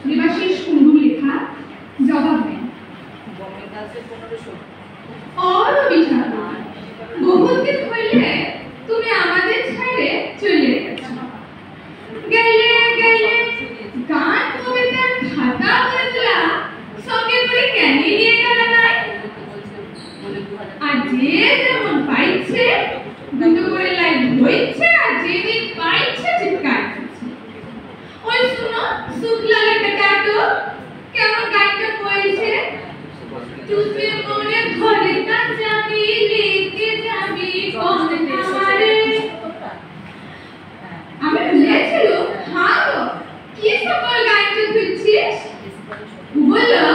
দেবাশিস কুণ্ডুর লেখা জবাব নেই। রবি ঠাকুর, বহুদিন হইলে তুমি আমাদের ছেড়ে চলে গেছো। গেলে গেলে গান কবিতার খাতা বইগুলা সঙ্গে করে কেন নিয়ে গেল নাই? আর যে যেমন পাইছে দুটো করে লাইন হইছে, আর যেদিন পাইছে চিৎকার করছে। ওই শুনো শুক্লালের বেটাটো কেমন গানটা বলছে, তুই মনে ঘরে না যাবি, লেকে যাবি কোন আমারে। আমি বলেছিল হ্যাঁ গো, কি সকল গানটা খুঁজছিস? বললো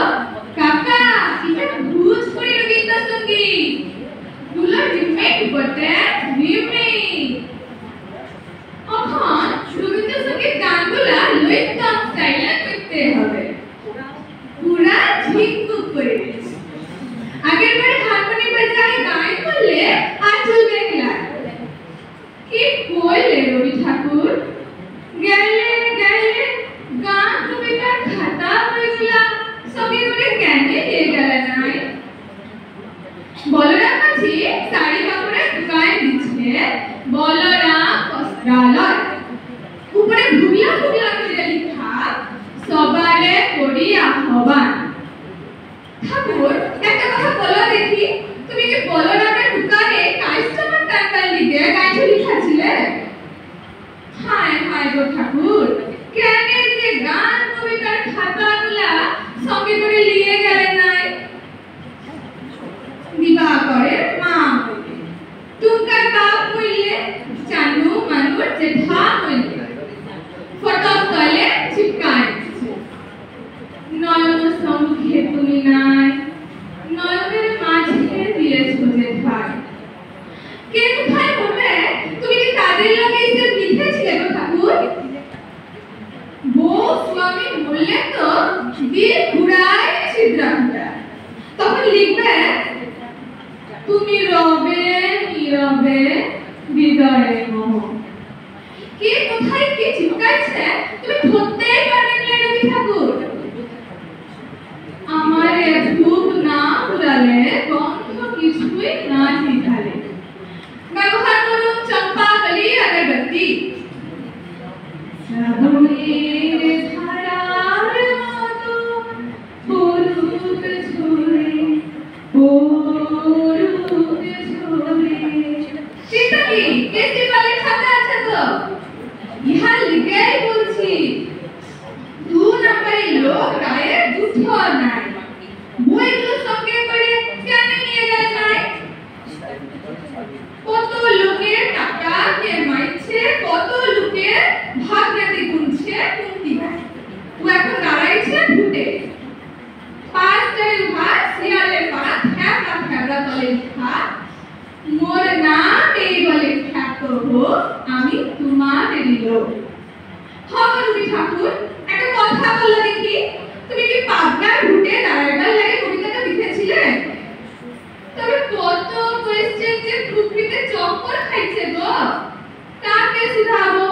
কাকা এটা ভোজপুরি রবীন্দ্রসঙ্গীত, তুলো রিমেক বটে রিমেক। এখন রবীন্দ্রসঙ্গীত গানগুলা লইটন স্টাইলে করতে হবে, পুরা ঝিকঝিক করে দিয়েছে। আগের বারে হারমোনি বাজায় গান করলে আর চলবে না। কি কইলে রবি ঠাকুর, গেলে গেলে গান কবিতার খাতা বইগুলা সঙ্গে করে কেন নিয়ে গেল নাই? বলরাম মাঝি শাড়ি কাপড়ের দোকান দিচ্ছে, বলরাম বস্ত্রালয়। উপরে ভুগলা ভুগলা করে লেখা সবারে করি আহ্বান। ঠাকুর একটা কথা বলো দেখি, তুমি কি বলরামের দোকানে কাস্টমার টাকার লিগে গাইতে লিখাছিলে? হায় হায় গো ঠাকুর, কেন যে গান কবিতার খাতাগুলা সঙ্গে করে নিয়ে গেলেন নাই? দিবাকরের মা বললে, টুঙ্কার বাপ বললে, চানু মানুর জেঠা বললে, ফটক তলে চিপকায় নয়ন সম্মুখে তুমি নাই, নয়নের মাঝে দিয়েছো জেঠাই। কে কোথায় বলবে, তুমি কি তাদের লগে এসে লিখেছিলে গো ঠাকুর? বউ স্বামী বললে তো দিল ঘুরায় ছিদ্রা ঘুরায়, তখন লিখবে তুমি রবে নীরবে হৃদয়ে মোহ। কে কোথায় কে চিপকাচ্ছে তুমি ধরতেই পারবে না রবি ঠাকুর। আমারে ধূপ না পুরালে গন্ধ কিছুই না ঢালে। ব্যবহার করুন চম্পা কলি আগরবাতি। শ্রাবণের ধারার মতো পরুক ঝরে, পরুক ঝরে। চিন্তা কি কেসি বালের খাতা আছে তো? ইহা লিখেই বলছি, 2 নম্বরের লোক গায়ে দুটো নাই, বইগুলো সঙ্গে করে কেন নিয়ে গেল নাই? কত লোকের টাকা কে মাইছে, কত লোকের ভাগনাতি গুনছে কোনটি নাই। ও এখন দাঁড়াইছে ভুটে, 5 টাকা ভাত শিয়ালের পাড়া ফ্যাবড়া ফ্যাবড়া তলে লিখা, মোর নাম এই বলে খ্যাত হোক, আমি তোমাদেরই লোক। রবি ঠাকুর একটা কথা বললো দেখি, তুমি কি পাবনার ভুটে দাঁড়াইবার লাগে কবিতাটা লিখেছিলে? তবে কত কোয়েশ্চেন যে প্রকৃতিতে চক্কর খাইছে গো, তাকে শুধাবো।